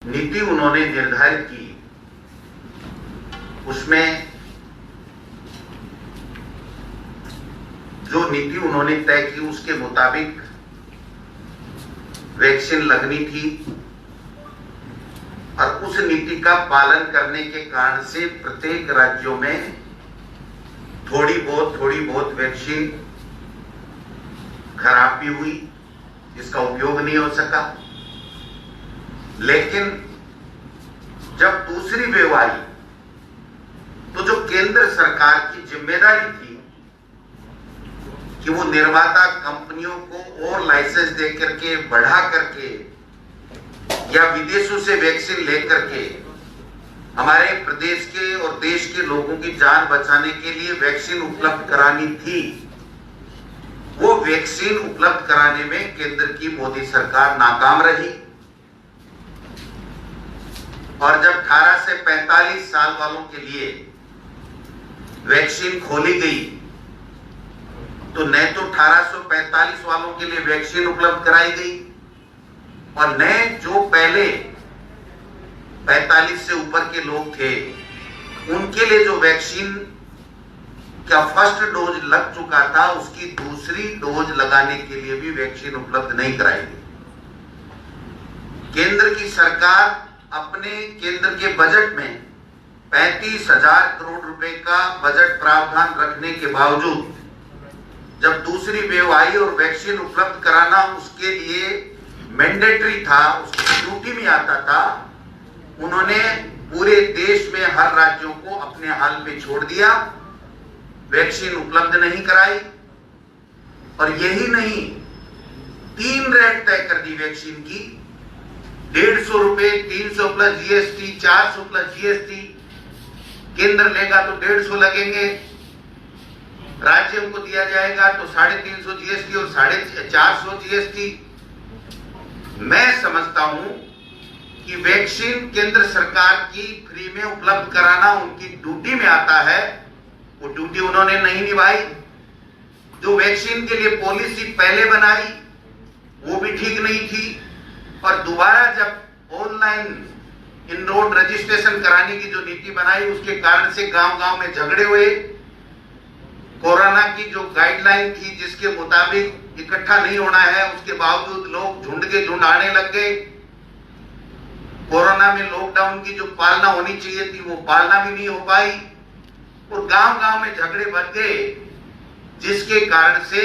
नीति उन्होंने निर्धारित की, उसमें जो नीति उन्होंने तय की उसके मुताबिक वैक्सीन लगनी थी और उस नीति का पालन करने के कारण से प्रत्येक राज्यों में थोड़ी बहुत वैक्सीन खराब भी हुई, जिसका उपयोग नहीं हो सका। लेकिन जब दूसरी वेव आई तो जो केंद्र सरकार की जिम्मेदारी थी कि वो निर्माता कंपनियों को और लाइसेंस दे करके, बढ़ा करके या विदेशों से वैक्सीन लेकर के हमारे प्रदेश के और देश के लोगों की जान बचाने के लिए वैक्सीन उपलब्ध करानी थी, वो वैक्सीन उपलब्ध कराने में केंद्र की मोदी सरकार नाकाम रही। और जब 18 से 45 साल वालों के लिए वैक्सीन खोली गई तो न तो 1845 वालों के लिए वैक्सीन उपलब्ध कराई गई और न जो पहले 45 से ऊपर के लोग थे उनके लिए जो वैक्सीन का फर्स्ट डोज लग चुका था उसकी दूसरी डोज लगाने के लिए भी वैक्सीन उपलब्ध नहीं कराई गई। केंद्र की सरकार अपने केंद्र के बजट में 35,000 करोड़ रुपए का बजट प्रावधान रखने के बावजूद जब दूसरी वेव आई और वैक्सीन उपलब्ध कराना उसके लिए मैंडेटरी था, उसकी ड्यूटी में आता था, उन्होंने पूरे देश में हर राज्यों को अपने हाल पे छोड़ दिया, वैक्सीन उपलब्ध नहीं कराई। और यही नहीं, 3 रेट तय कर दी वैक्सीन की, 150 रुपए, 300 प्लस जीएसटी, 400 प्लस जीएसटी। केंद्र लेगा तो 150 लगेंगे, राज्यों को दिया जाएगा तो 350 जीएसटी और 450 जीएसटी। मैं समझता हूं कि वैक्सीन केंद्र सरकार की फ्री में उपलब्ध कराना उनकी ड्यूटी में आता है, वो ड्यूटी उन्होंने नहीं निभाई। जो वैक्सीन के लिए पॉलिसी पहले बनाई वो भी ठीक नहीं थी और दोबारा जब ऑनलाइन इनरोड रजिस्ट्रेशन कराने की जो नीति बनाई उसके कारण से गांव-गांव में झगड़े हुए। कोरोना की जो गाइडलाइन थी जिसके मुताबिक इकट्ठा नहीं होना है, उसके बावजूद लोग झुंड के झुंड आने लग गए। कोरोना में लॉकडाउन की जो पालना होनी चाहिए थी वो पालना भी नहीं हो पाई और गांव-गांव में झगड़े बढ़ गए, जिसके कारण से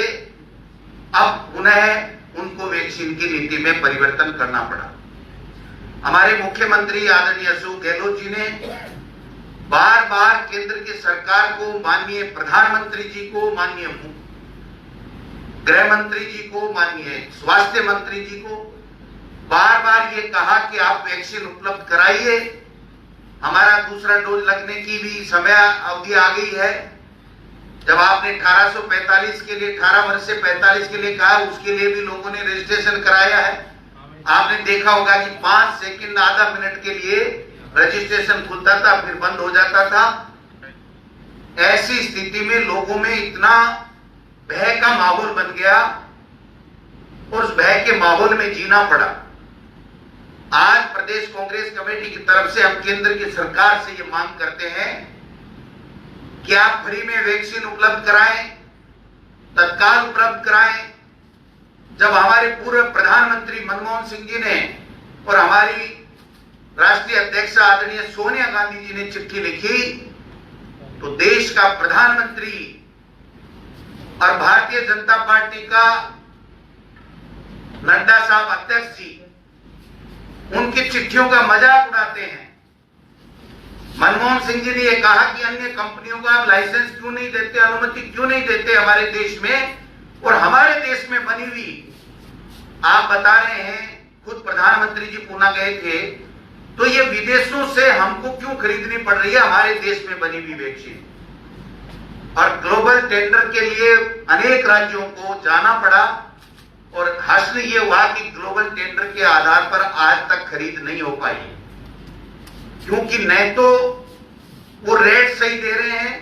अब उन्हें उनको वैक्सीन की नीति में परिवर्तन करना पड़ा। हमारे मुख्यमंत्री आदरणीय अशोक गहलोत जी ने बार बार केंद्र की सरकार को, माननीय प्रधानमंत्री जी को, माननीय गृह मंत्री जी को, माननीय स्वास्थ्य मंत्री जी को बार बार ये कहा कि आप वैक्सीन उपलब्ध कराइए, हमारा दूसरा डोज लगने की भी समय अवधि आ गई है। जब आपने 1845 के लिए, 18 वर्ष से 45 के लिए कहा, उसके लिए भी लोगों ने रजिस्ट्रेशन कराया है। आपने देखा होगा कि 5 सेकंड, आधा मिनट के लिए रजिस्ट्रेशन खुलता था फिर बंद हो जाता था। ऐसी स्थिति में लोगों में इतना भय का माहौल बन गया और उस भय के माहौल में जीना पड़ा। आज प्रदेश कांग्रेस कमेटी की तरफ से हम केंद्र की सरकार से ये मांग करते हैं कि आप फ्री में वैक्सीन उपलब्ध कराएं, तत्काल उपलब्ध कराएं। जब हमारे पूर्व प्रधानमंत्री मनमोहन सिंह जी ने और हमारी राष्ट्रीय अध्यक्ष आदरणीय सोनिया गांधी जी ने चिट्ठी लिखी तो देश का प्रधानमंत्री और भारतीय जनता पार्टी का नड्डा साहब अध्यक्ष जी उनकी चिट्ठियों का मजाक उड़ाते हैं। मनमोहन सिंह जी ने यह कहा कि अन्य कंपनियों को आप लाइसेंस क्यों नहीं देते, अनुमति क्यों नहीं देते हमारे देश में, और हमारे देश में बनी हुई, आप बता रहे हैं, खुद प्रधानमंत्री जी पुणे गए थे, तो ये विदेशों से हमको क्यों खरीदनी पड़ रही है हमारे देश में बनी हुई वैक्सीन। और ग्लोबल टेंडर के लिए अनेक राज्यों को जाना पड़ा और हासिल ये हुआ कि ग्लोबल टेंडर के आधार पर आज तक खरीद नहीं हो पाई, क्योंकि न तो वो रेट सही दे रहे हैं,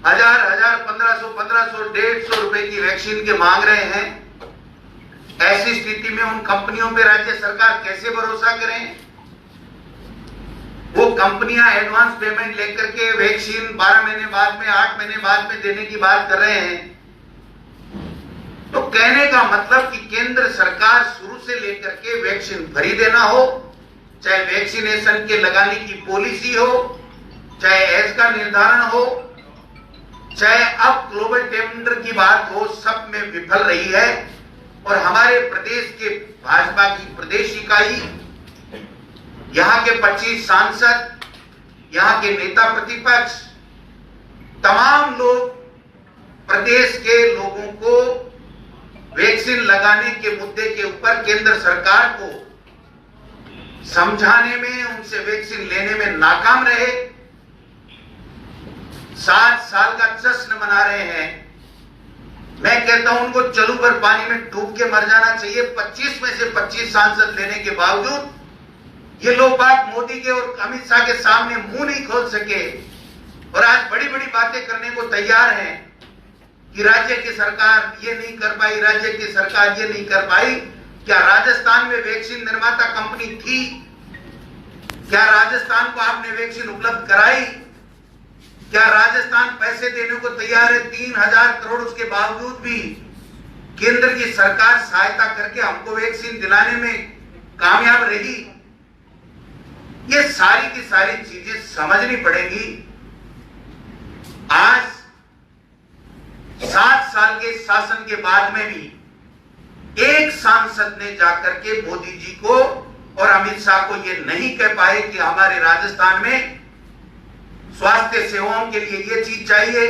1000, 1500, 1,500 रुपए की वैक्सीन के मांग रहे हैं। ऐसी स्थिति में उन कंपनियों पे राज्य सरकार कैसे भरोसा करें। कंपनियां एडवांस पेमेंट लेकर के वैक्सीन 12 महीने बाद में, 8 महीने बाद में देने की बात कर रहे हैं, तो कहने का मतलब कि केंद्र सरकार शुरू से लेकर के वैक्सीन फ्री देना हो, चाहे वैक्सीनेशन के लगाने की पॉलिसी हो, चाहे एज का निर्धारण हो, चाहे अब ग्लोबल टेंडर की बात हो, सब में विफल रही है। और हमारे प्रदेश के भाजपा की प्रदेश इकाई, यहां के 25 सांसद, यहां के नेता प्रतिपक्ष, तमाम लोग प्रदेश के लोगों को वैक्सीन लगाने के मुद्दे के ऊपर केंद्र सरकार को समझाने में, उनसे वैक्सीन लेने में नाकाम रहे। 7 साल का जश्न मना रहे हैं। मैं कहता हूं उनको चलू भर पानी में डूब के मर जाना चाहिए। 25 में से 25 सांसद लेने के बावजूद ये लोग बात मोदी के और अमित शाह के सामने मुंह नहीं खोल सके और आज बड़ी बड़ी बातें करने को तैयार हैं कि राज्य की सरकार ये नहीं कर पाई, राज्य की सरकार ये नहीं कर पाई। क्या राजस्थान में वैक्सीन निर्माता कंपनी थी? क्या राजस्थान को आपने वैक्सीन उपलब्ध कराई? क्या राजस्थान पैसे देने को तैयार है? 3000 करोड़, उसके बावजूद भी केंद्र की सरकार सहायता करके हमको वैक्सीन दिलाने में कामयाब रही। ये सारी की सारी चीजें समझनी पड़ेगी। आज 7 साल के शासन के बाद में भी एक सांसद ने जाकर के मोदी जी को और अमित शाह को ये नहीं कह पाए कि हमारे राजस्थान में स्वास्थ्य सेवाओं के लिए ये चीज चाहिए,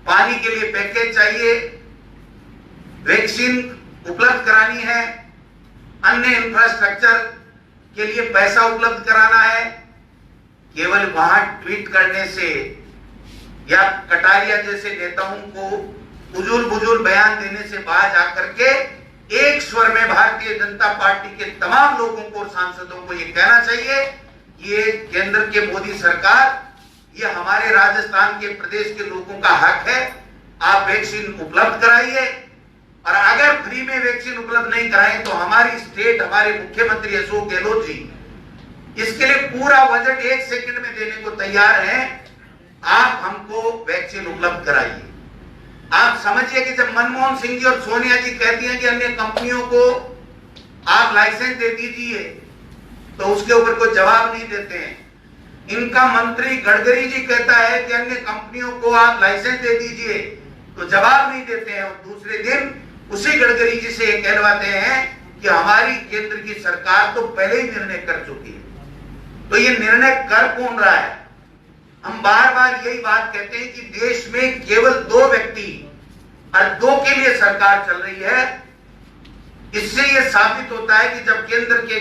पानी के लिए पैकेज चाहिए, वैक्सीन उपलब्ध करानी है, अन्य इंफ्रास्ट्रक्चर के लिए पैसा उपलब्ध कराना है। केवल वहां ट्वीट करने से या कटारिया जैसे नेताओं को उजूल बयान देने से बाहर आकर के एक स्वर में भारतीय जनता पार्टी के तमाम लोगों को और सांसदों को यह कहना चाहिए, ये केंद्र के मोदी सरकार, ये हमारे राजस्थान के प्रदेश के लोगों का हक है, आप वैक्सीन उपलब्ध कराइए। और अगर फ्री में वैक्सीन उपलब्ध नहीं कराएं तो हमारी स्टेट, हमारे मुख्यमंत्री अशोक गहलोत जी इसके लिए पूरा बजट 1 सेकंड में देने को तैयार हैं। आप हमको वैक्सीन उपलब्ध कराइए। आप समझिए कि जब मनमोहन सिंह जी और सोनिया जी कहती हैं कि अन्य कंपनियों को आप लाइसेंस दे दीजिए, तो उसके ऊपर कोई जवाब नहीं देते हैं। इनका मंत्री गडकरी जी कहता है कि अन्य कंपनियों को आप लाइसेंस दे दीजिए, तो जवाब नहीं देते हैं। और दूसरे दिन उसी गडकरी जी से कहलवाते हैं कि हमारी केंद्र की सरकार तो पहले ही निर्णय कर चुकी है। तो ये निर्णय कर कौन रहा है? हम बार बार यही बात कहते हैं कि देश में केवल 2 व्यक्ति और 2 के लिए सरकार चल रही है। इससे यह साबित होता है कि जब केंद्र के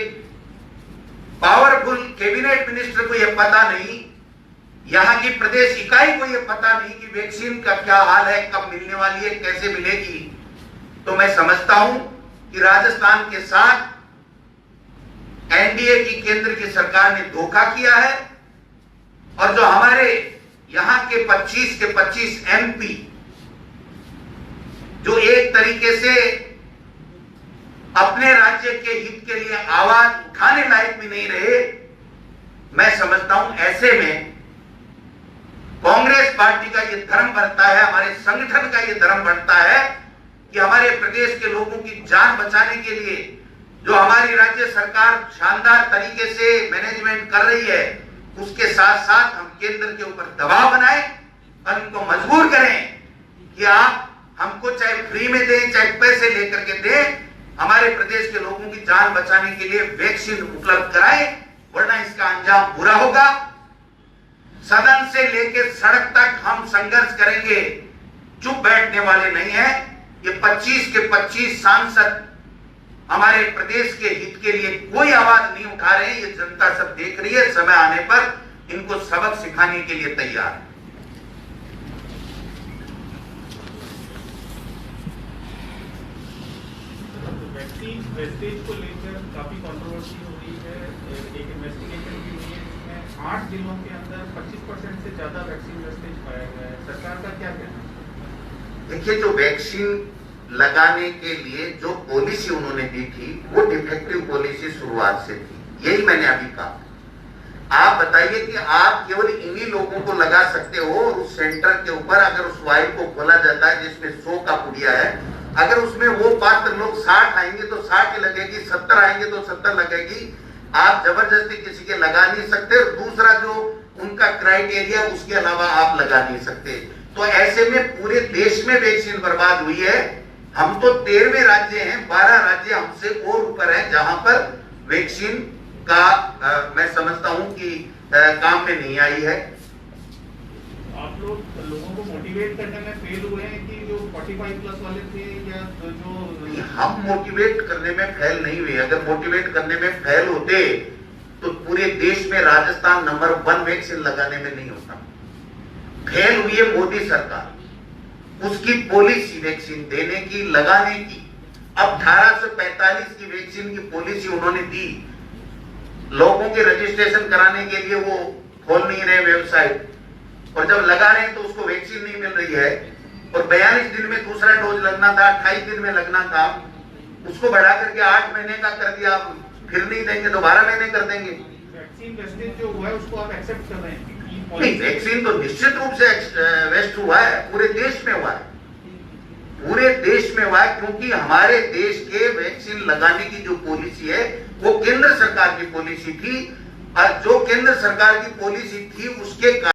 पावरफुल कैबिनेट मिनिस्टर को यह पता नहीं, यहां की प्रदेश इकाई को यह पता नहीं कि वैक्सीन का क्या हाल है, कब मिलने वाली है, कैसे मिलेगी, तो मैं समझता हूं कि राजस्थान के साथ एनडीए की केंद्र की सरकार ने धोखा किया है। और जो हमारे यहां के 25 के 25 एमपी जो एक तरीके से अपने राज्य के हित के लिए आवाज उठाने लायक भी नहीं रहे, मैं समझता हूं ऐसे में कांग्रेस पार्टी का यह धर्म बनता है, हमारे संगठन का यह धर्म बनता है कि हमारे प्रदेश के लोगों की जान बचाने के लिए जो हमारी राज्य सरकार शानदार तरीके से मैनेजमेंट कर रही है, उसके साथ साथ हम केंद्र के ऊपर दबाव बनाएं और इनको मजबूर करें कि आप हमको चाहे फ्री में दें, चाहे पैसे लेकर के दें, हमारे प्रदेश के लोगों की जान बचाने के लिए वैक्सीन उपलब्ध कराएं, वरना इसका अंजाम बुरा होगा। सदन से लेकर सड़क तक हम संघर्ष करेंगे, चुप बैठने वाले नहीं हैं। ये 25 के 25 सांसद हमारे प्रदेश के हित के लिए कोई आवाज नहीं उठा रहे हैं। ये जनता सब देख रही है, समय आने पर इनको सबक सिखाने के लिए तैयार है। वेस्टेज को लेकर काफी कंट्रोवर्सी हो रही है। एक इन्वेस्टिगेशन भी हुई है जिसमें 8 जिलों के अंदर 25% से ज्यादा वैक्सीन वेस्टेज पाया गया है। सरकार का क्या कहना है? देखिए, जो वैक्सीन लगाने के लिए जो पॉलिसी उन्होंने दी थी वो डिफेक्टिव पॉलिसी शुरुआत से थी, यही मैंने अभी कहा। आप बताइए कि आप केवल इन्हीं लोगों को लगा सकते हो, और उस सेंटर के ऊपर अगर उस वाइल को खोला जाता है जिसमें 100 का पुड़िया है, अगर उसमें वो पात्र लोग 60 आएंगे तो 60 ही लगेगी, 70 आएंगे तो 70 लगेगी। आप जबरदस्ती किसी के लगा नहीं सकते, और दूसरा जो उनका क्राइटेरिया उसके अलावा आप लगा नहीं सकते। तो ऐसे में पूरे देश में वैक्सीन बर्बाद हुई है। हम तो 13वें राज्य हैं, 12 राज्य हमसे और ऊपर है जहां पर वैक्सीन का मैं समझता हूं कि काम में नहीं आई है। आप लोगों को मोटिवेट करने में फेल हुए हैं कि जो 45 प्लस वाले थे, या जो हम मोटिवेट करने में फेल नहीं हुए। अगर मोटिवेट करने में फेल होते तो पूरे देश में राजस्थान नंबर 1 वैक्सीन लगाने में नहीं होता। फेल हुई है मोदी सरकार, उसकी पॉलिसी वैक्सीन देने की, लगाने की। अब 1845 की वैक्सीन की पॉलिसी उन्होंने दी, लोगों के रजिस्ट्रेशन कराने के लिए वो खोल नहीं रहे वेबसाइट, और जब लगा रहे हैं तो उसको वैक्सीन नहीं मिल रही है। और 42 दिन में दूसरा डोज लगना था, 28 दिन में लगना था, उसको बढ़ा करके 8 महीने का कर दिया। फिर नहीं देंगे तो 12 महीने कर देंगे। वैक्सीन वेस्टेज जो हुआ है उसको आप एक्सेप्ट कर रहे हैं? नहीं, वैक्सीन तो निश्चित रूप से वेस्ट हुआ है, पूरे देश में हुआ है, पूरे देश में हुआ है, क्योंकि हमारे देश के वैक्सीन लगाने की जो पॉलिसी है वो केंद्र सरकार की पॉलिसी थी, और जो केंद्र सरकार की पॉलिसी थी उसके